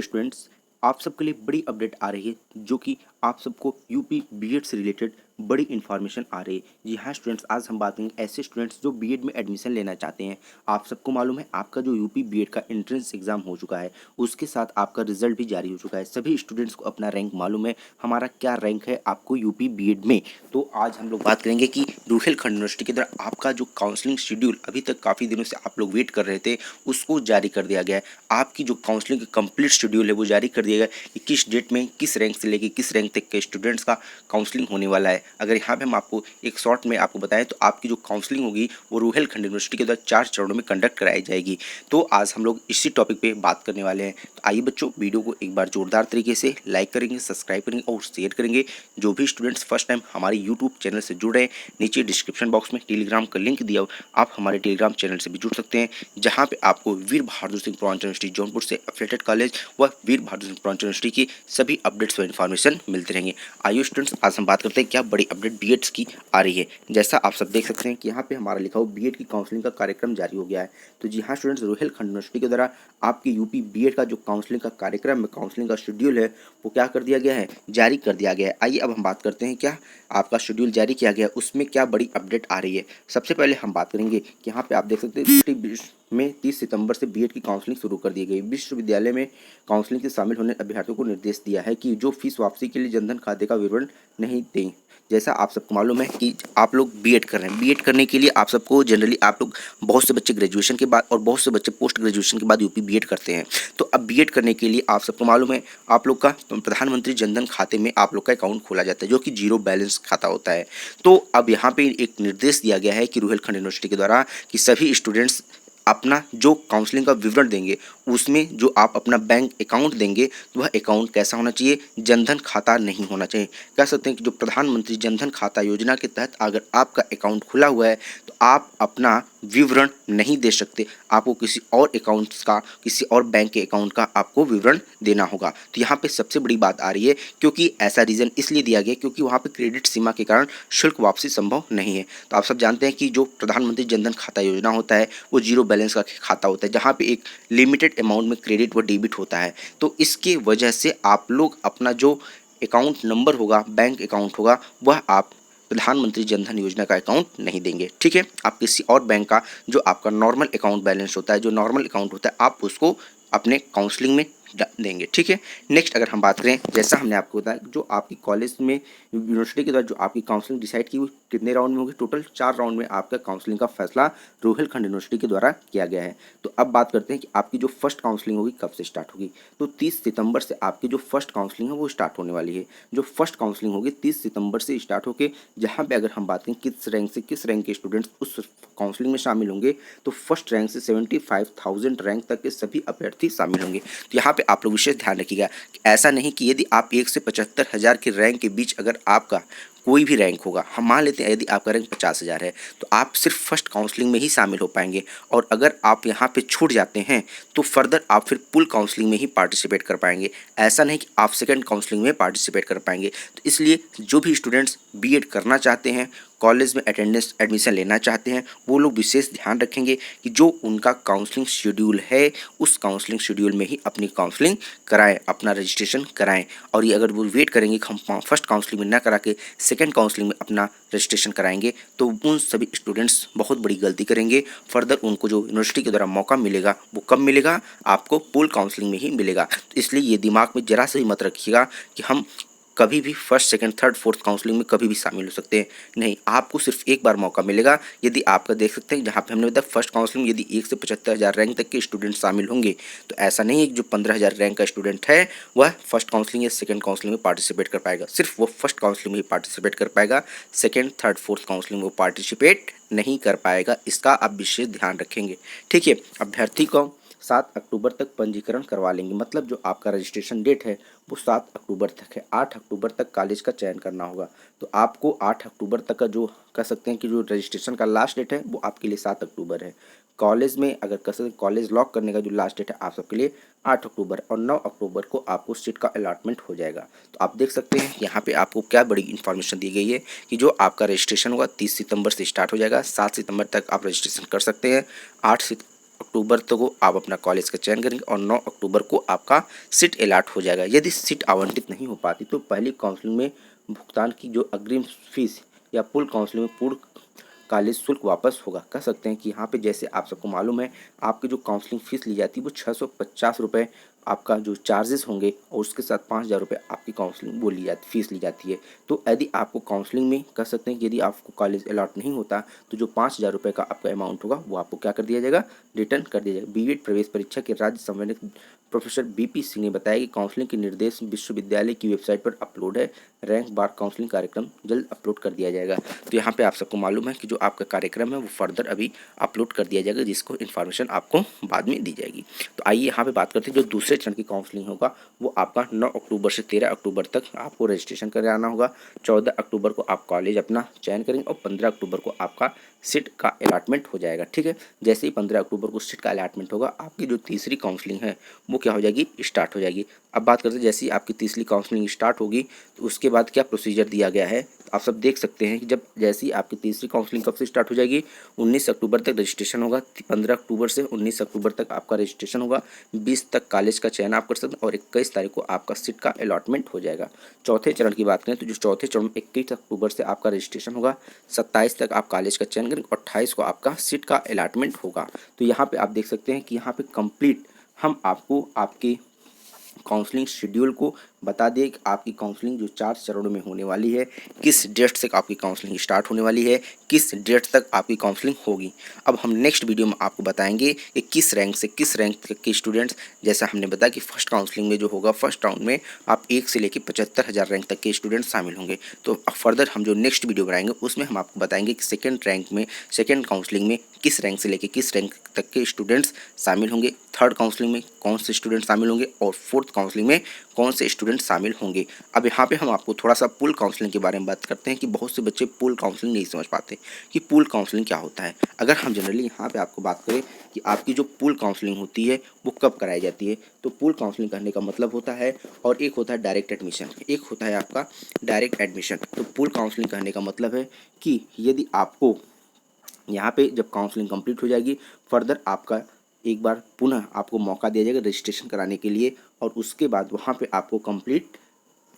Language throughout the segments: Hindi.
स्टूडेंट्स, आप सबके लिए बड़ी अपडेट आ रही है जो कि आप सबको यूपी बीएड से रिलेटेड बड़ी इन्फॉर्मेशन आ रही है। जी हाँ स्टूडेंट्स, आज हम बात करेंगे ऐसे स्टूडेंट्स जो बीएड में एडमिशन लेना चाहते हैं। आप सबको मालूम है आपका जो यूपी बीएड का एंट्रेंस एग्जाम हो चुका है, उसके साथ आपका रिजल्ट भी जारी हो चुका है। सभी स्टूडेंट्स को अपना रैंक मालूम है, हमारा क्या रैंक है आपको यूपी बीएड में। तो आज हम लोग बात करेंगे कि रुहेलखंड यूनिवर्सिटी के द्वारा आपका जो काउंसलिंग शेड्यूल अभी तक काफ़ी दिनों से आप लोग वेट कर रहे थे, उसको जारी कर दिया गया है। आपकी जो काउंसलिंग का कंप्लीट शेड्यूल है वो जारी कर दिया गया कि किस डेट में किस रैंक से लेके किस रैंक तक के स्टूडेंट्स का काउंसलिंग होने वाला है। अगर यहाँ पे हम आपको एक शॉर्ट में आपको बताएं तो आपकी जो काउंसलिंग होगी वो रुहेलखंड यूनिवर्सिटी के द्वारा 4 चरणों में कंडक्ट कराई जाएगी। तो आज हम लोग इसी टॉपिक पे बात करने वाले हैं। तो आइए बच्चों, वीडियो को एक बार जोरदार तरीके से लाइक करेंगे, सब्सक्राइब करेंगे और शेयर करेंगे। जो भी स्टूडेंट्स फर्स्ट टाइम हमारे यूट्यूब चैनल से जुड़ रहे हैं, नीचे डिस्क्रिप्शन बॉक्स में टेलीग्राम का लिंक दिया हो, आप हमारे टेलीग्राम चैनल से भी जुड़ सकते हैं, जहाँ पे आपको वीर बहादुर सिंह पूर्वांचल यूनिवर्सिटी जौनपुर से एफिलिएटेड कॉलेज व वीर बहादुर सिंह पूर्वांचल यूनिवर्सिटी की सभी अपडेट्स व इन्फॉर्मेशन मिलते रहेंगे। आइए स्टूडेंट्स, आज हम बात करते हैं क्या बड़ी अपडेट बीएड्स की आ रही है। जैसा आप सब देख सकते हैं कि यहाँ पे हमारा लिखा हो बीएड की काउंसलिंग का कार्यक्रम जारी हो गया है। तो जी हाँ स्टूडेंट्स, रुहेलखंड यूनिवर्सिटी के द्वारा आपकी यूपी बीएड का जो काउंसलिंग का कार्यक्रम है, काउंसलिंग का शेड्यूल है, वो क्या कर दिया गया है, जारी कर दिया गया है। आइए अब हम बात करते हैं क्या आपका शेड्यूल जारी किया गया है, उसमें क्या बड़ी अपडेट आ रही है। सबसे पहले हम बात करेंगे कि यहाँ पे आप देख सकते हैं में 30 सितंबर से बीएड की काउंसलिंग शुरू कर दी गई। विश्वविद्यालय में काउंसलिंग से शामिल होने अभ्यर्थियों को निर्देश दिया है कि जो फीस वापसी के लिए जनधन खाते का विवरण नहीं दें। जैसा आप सबको मालूम है कि आप लोग बीएड कर रहे हैं, बीएड करने के लिए आप सबको जनरली आप लोग बहुत से बच्चे ग्रेजुएशन के बाद और बहुत से बच्चे पोस्ट ग्रेजुएशन के बाद यूपी बीएड करते हैं। तो अब बीएड करने के लिए आप सबको मालूम है आप लोग का प्रधानमंत्री जनधन खाते में आप लोग का अकाउंट खोला जाता है, जो कि जीरो बैलेंस खाता होता है। तो अब यहाँ पे एक निर्देश दिया गया है कि रुहेलखंड यूनिवर्सिटी के द्वारा कि सभी स्टूडेंट्स अपना जो काउंसलिंग का विवरण देंगे, उसमें जो आप अपना बैंक अकाउंट देंगे, तो वह अकाउंट कैसा होना चाहिए, जनधन खाता नहीं होना चाहिए। कह सकते हैं कि जो प्रधानमंत्री जनधन खाता योजना के तहत अगर आपका अकाउंट खुला हुआ है तो आप अपना विवरण नहीं दे सकते, आपको किसी और अकाउंट्स का, किसी और बैंक के अकाउंट का आपको विवरण देना होगा। तो यहाँ पे सबसे बड़ी बात आ रही है, क्योंकि ऐसा रीज़न इसलिए दिया गया क्योंकि वहाँ पे क्रेडिट सीमा के कारण शुल्क वापसी संभव नहीं है। तो आप सब जानते हैं कि जो प्रधानमंत्री जनधन खाता योजना होता है वो जीरो बैलेंस का खाता होता है, जहाँ पे एक लिमिटेड अमाउंट में क्रेडिट व डेबिट होता है। तो इसके वजह से आप लोग अपना जो अकाउंट नंबर होगा, बैंक अकाउंट होगा, वह आप प्रधानमंत्री जनधन योजना का अकाउंट नहीं देंगे। ठीक है, आप किसी और बैंक का जो आपका नॉर्मल अकाउंट बैलेंस होता है, जो नॉर्मल अकाउंट होता है, आप उसको अपने काउंसलिंग में देंगे। ठीक है, नेक्स्ट अगर हम बात करें, जैसा हमने आपको बताया जो आपकी कॉलेज में यूनिवर्सिटी के द्वारा जो आपकी काउंसलिंग डिसाइड की हुई कितने राउंड में होगी, टोटल 4 राउंड में आपका काउंसलिंग का फैसला रुहेलखंड यूनिवर्सिटी के द्वारा किया गया है। तो अब बात करते हैं कि आपकी जो फर्स्ट काउंसलिंग होगी कब से स्टार्ट होगी। तो 30 सितंबर से आपकी जो फर्स्ट काउंसलिंग है वो स्टार्ट होने वाली है। जो फर्स्ट काउंसलिंग होगी 30 सितंबर से स्टार्ट होकर, जहाँ पे अगर हम बात करें किस रैंक के स्टूडेंट्स उस काउंसलिंग में शामिल होंगे, तो फर्स्ट रैंक से 75,000 रैंक तक के सभी अभ्यर्थी शामिल होंगे। तो यहाँ पे आप लोग विशेष ध्यान रखिएगा कि ऐसा नहीं कि यदि आप 1 से 75,000 के रैंक के बीच अगर आपका कोई भी रैंक होगा, हम मान लेते हैं यदि आपका रैंक 50,000 है, तो आप सिर्फ फर्स्ट काउंसलिंग में ही शामिल हो पाएंगे। और अगर आप यहाँ पे छूट जाते हैं तो फर्दर आप फिर पुल काउंसलिंग में ही पार्टिसिपेट कर पाएंगे। ऐसा नहीं कि आप सेकंड काउंसलिंग में पार्टिसिपेट कर पाएंगे। तो इसलिए जो भी स्टूडेंट्स बीएड करना चाहते हैं, कॉलेज में एडमिशन लेना चाहते हैं, वो लोग विशेष ध्यान रखेंगे कि जो उनका काउंसलिंग शेड्यूल है उस काउंसलिंग शेड्यूल में ही अपनी काउंसलिंग कराएं, अपना रजिस्ट्रेशन कराएं। और ये अगर वो वेट करेंगे कि हम फर्स्ट काउंसलिंग में ना करा के सेकंड काउंसलिंग में अपना रजिस्ट्रेशन कराएंगे, तो उन सभी स्टूडेंट्स बहुत बड़ी गलती करेंगे। फर्दर उनको जो यूनिवर्सिटी के द्वारा मौका मिलेगा वो कब मिलेगा, आपको पुल काउंसलिंग में ही मिलेगा। तो इसलिए ये दिमाग में जरा से भी मत रखिएगा कि हम कभी भी first second third fourth counselling में कभी भी शामिल हो सकते हैं। नहीं, आपको सिर्फ एक बार मौका मिलेगा। यदि आपका देख सकते हैं जहाँ पे हमने बताया फर्स्ट काउंसलिंग यदि 1 से 75,000 रैंक तक के स्टूडेंट शामिल होंगे, तो ऐसा नहीं है कि जो 15,000 रैंक का स्टूडेंट है वह फर्स्ट काउंसलिंग या सेकंड काउंसलिंग में पार्टिसिपेट कर पाएगा। सिर्फ वो फर्स्ट काउंसलिंग में ही पार्टिसिपेट कर पाएगा, सेकेंड थर्ड फोर्थ काउंसलिंग में वो पार्टिसिपेट नहीं कर पाएगा। इसका आप विशेष ध्यान रखेंगे। ठीक है, अभ्यर्थी को 7 अक्टूबर तक पंजीकरण करवा लेंगे, मतलब जो आपका रजिस्ट्रेशन डेट है वो 7 अक्टूबर तक है। 8 अक्टूबर तक कॉलेज का चयन करना होगा। तो आपको 8 अक्टूबर तक का जो कह सकते हैं कि जो रजिस्ट्रेशन का लास्ट डेट है वो आपके लिए 7 अक्टूबर है। कॉलेज में अगर कह सकते हैं कॉलेज लॉक करने का जो लास्ट डेट है आप सबके लिए 8 अक्टूबर, और 9 अक्टूबर को आपको सीट का अलॉटमेंट हो जाएगा। तो आप देख सकते हैं यहाँ पे आपको क्या बड़ी इन्फॉर्मेशन दी गई है कि जो आपका रजिस्ट्रेशन होगा 30 सितंबर से स्टार्ट हो जाएगा, 7 सितंबर तक आप रजिस्ट्रेशन कर सकते हैं। 8 अक्टूबर अक्टूबर तक को आप अपना कॉलेज का चयन करेंगे और 9 अक्टूबर को आपका सीट अलॉट हो जाएगा। यदि सीट आवंटित नहीं हो पाती तो पहली काउंसलिंग में भुगतान की जो अग्रिम फीस या पूल काउंसलिंग में पूर्ण कॉलेज शुल्क वापस होगा। कह सकते हैं कि यहाँ पे जैसे आप सबको मालूम है आपकी जो काउंसलिंग फ़ीस ली जाती है वो 650 रुपये आपका जो चार्जेस होंगे और उसके साथ 5,000 रुपये आपकी काउंसलिंग वो फ़ीस ली जाती है। तो यदि आपको काउंसलिंग में कह सकते हैं कि यदि आपको कॉलेज अलॉट नहीं होता तो जो 5,000 रुपये का आपका अमाउंट होगा वो आपको क्या कर दिया जाएगा, रिटर्न कर दिया जाएगा। बीएड प्रवेश परीक्षा के राज्य संबंधित प्रोफेसर बीपी सिंह ने बताया कि काउंसलिंग के निर्देश विश्वविद्यालय की वेबसाइट पर अपलोड है। रैंक बार काउंसलिंग कार्यक्रम जल्द अपलोड कर दिया जाएगा। तो यहाँ पे आप सबको मालूम है कि जो आपका कार्यक्रम है वो फर्दर अभी अपलोड कर दिया जाएगा, जिसको इन्फॉर्मेशन आपको बाद में दी जाएगी। तो आइए यहाँ पे बात करते हैं जो दूसरे चरण की काउंसलिंग होगा वो आपका 9 अक्टूबर से 13 अक्टूबर तक आपको रजिस्ट्रेशन कराना होगा। 14 अक्टूबर को आप कॉलेज अपना चयन करेंगे और 15 अक्टूबर को आपका सीट का अलॉटमेंट हो जाएगा। ठीक है, जैसे ही 15 अक्टूबर को सीट का अलॉटमेंट होगा आपकी जो तीसरी काउंसलिंग है वो क्या हो जाएगी, स्टार्ट हो जाएगी। अब बात करते हैं जैसे ही आपकी तीसरी काउंसलिंग स्टार्ट होगी तो उसके बाद क्या प्रोसीजर दिया गया है। तो आप सब देख सकते हैं कि जब जैसे ही आपकी तीसरी काउंसलिंग कब से स्टार्ट हो जाएगी, 19 अक्टूबर तक रजिस्ट्रेशन होगा। 15 अक्टूबर से 19 अक्टूबर तक आपका रजिस्ट्रेशन होगा। 20 तक कॉलेज का चयन आप कर सकते हैं और 21 तारीख को आपका सीट का अलॉटमेंट हो जाएगा। चौथे चरण की बात करें तो जो चौथे चरण में 21 अक्टूबर से आपका रजिस्ट्रेशन होगा। 27 तक आप कॉलेज का चयन करेंगे और 28 को आपका सीट का अलॉटमेंट होगा। तो यहाँ पे आप देख सकते हैं कि यहाँ पे कंप्लीट हम आपको आपके काउंसलिंग शेड्यूल को बता दें कि आपकी काउंसलिंग जो 4 चरणों में होने वाली है, किस डेट से आपकी काउंसलिंग स्टार्ट होने वाली है, किस डेट तक आपकी काउंसलिंग होगी। अब हम नेक्स्ट वीडियो में आपको बताएंगे कि किस रैंक से किस रैंक तक के स्टूडेंट्स, जैसा हमने बताया कि फर्स्ट काउंसलिंग में जो होगा फर्स्ट राउंड में आप 1 से लेकर 75,000 रैंक तक के स्टूडेंट्स शामिल होंगे। तो फर्दर हम जो नेक्स्ट वीडियो बनाएंगे उसमें हम आपको बताएंगे कि सेकेंड रैंक में सेकेंड काउंसलिंग में किस रैंक से लेकर किस रैंक तक के स्टूडेंट्स शामिल होंगे, थर्ड काउंसलिंग में कौन से स्टूडेंट शामिल होंगे और फोर्थ काउंसलिंग में कौन से स्टूडेंट शामिल होंगे। अब यहाँ पे हम आपको थोड़ा सा पूल काउंसलिंग के बारे में बात करते हैं कि बहुत से बच्चे पूल काउंसलिंग नहीं समझ पाते कि पूल काउंसलिंग क्या होता है। अगर हम जनरली यहाँ पे आपको बात करें कि आपकी जो पूल काउंसलिंग होती है वो कब कराई जाती है, तो पूल काउंसलिंग करने का मतलब होता है, और एक होता है डायरेक्ट एडमिशन, एक होता है आपका डायरेक्ट एडमिशन। तो पूल काउंसलिंग करने का मतलब है कि यदि आपको यहाँ पे जब काउंसलिंग कंप्लीट हो जाएगी फर्दर आपका एक बार पुनः आपको मौका दिया जाएगा रजिस्ट्रेशन कराने के लिए, और उसके बाद वहाँ पे आपको कंप्लीट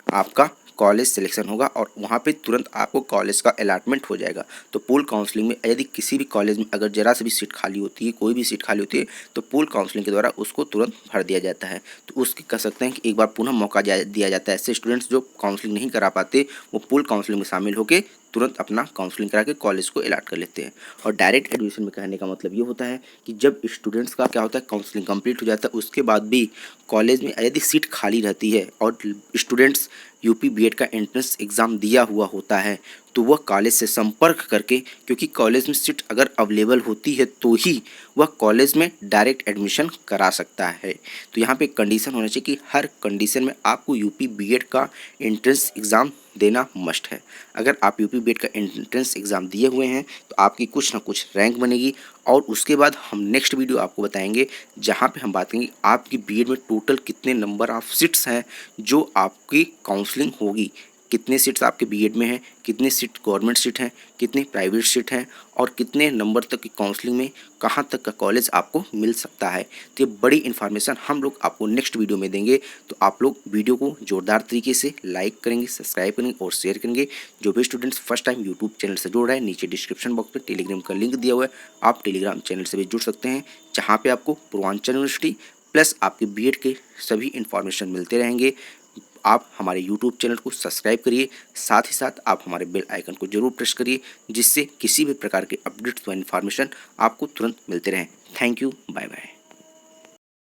आपका कॉलेज सिलेक्शन होगा और वहाँ पे तुरंत आपको कॉलेज का अलॉटमेंट हो जाएगा। तो पूल काउंसलिंग में यदि किसी भी कॉलेज में अगर जरा सी भी सीट खाली होती है, कोई भी सीट खाली होती है, तो पूल काउंसलिंग के द्वारा उसको तुरंत भर दिया जाता है। तो उसके कह सकते हैं कि एक बार पुनः मौका दिया जाता है। ऐसे स्टूडेंट्स जो काउंसलिंग नहीं करा पाते वो पूल काउंसलिंग में शामिल होकर तुरंत अपना काउंसलिंग करा के कॉलेज को अलॉट कर लेते हैं। और डायरेक्ट एडमिशन में कहने का मतलब ये होता है कि जब स्टूडेंट्स का क्या होता है काउंसलिंग कंप्लीट हो जाता है उसके बाद भी कॉलेज में यदि सीट खाली रहती है और स्टूडेंट्स यूपी बीएड का एंट्रेंस एग्ज़ाम दिया हुआ होता है तो वह कॉलेज से संपर्क करके, क्योंकि कॉलेज में सीट अगर अवेलेबल होती है तो ही वह कॉलेज में डायरेक्ट एडमिशन करा सकता है। तो यहाँ पे एक कंडीशन होना चाहिए कि हर कंडीशन में आपको यूपी बीएड का एंट्रेंस एग्ज़ाम देना मस्ट है। अगर आप यूपी बीएड का एंट्रेंस एग्ज़ाम दिए हुए हैं तो आपकी कुछ ना कुछ रैंक बनेगी। और उसके बाद हम नेक्स्ट वीडियो आपको बताएंगे जहाँ पे हम बात करेंगे आपकी बीएड में टोटल कितने नंबर ऑफ सीट्स हैं जो आपकी काउंसलिंग होगी, कितने सीट्स आपके बीएड में हैं, कितने सीट गवर्नमेंट सीट हैं, कितने प्राइवेट सीट हैं और कितने नंबर तक की काउंसलिंग में कहाँ तक का कॉलेज आपको मिल सकता है। तो ये बड़ी इन्फॉर्मेशन हम लोग आपको नेक्स्ट वीडियो में देंगे। तो आप लोग वीडियो को जोरदार तरीके से लाइक करेंगे, सब्सक्राइब करेंगे और शेयर करेंगे। जो भी students first time YouTube channel से जुड़ रहे हैं नीचे डिस्क्रिप्शन बॉक्स में टेलीग्राम का लिंक दिया हुआ है, आप टेलीग्राम चैनल से भी जुड़ सकते हैं जहाँ पर आपको पूर्वांचल यूनिवर्सिटी प्लस आपके बीएड के सभी इन्फॉर्मेशन मिलते रहेंगे। आप हमारे YouTube चैनल को सब्सक्राइब करिए, साथ ही साथ आप हमारे बेल आइकन को जरूर प्रेस करिए जिससे किसी भी प्रकार के अपडेट्स व इन्फॉर्मेशन आपको तुरंत मिलते रहें। Thank you, bye bye.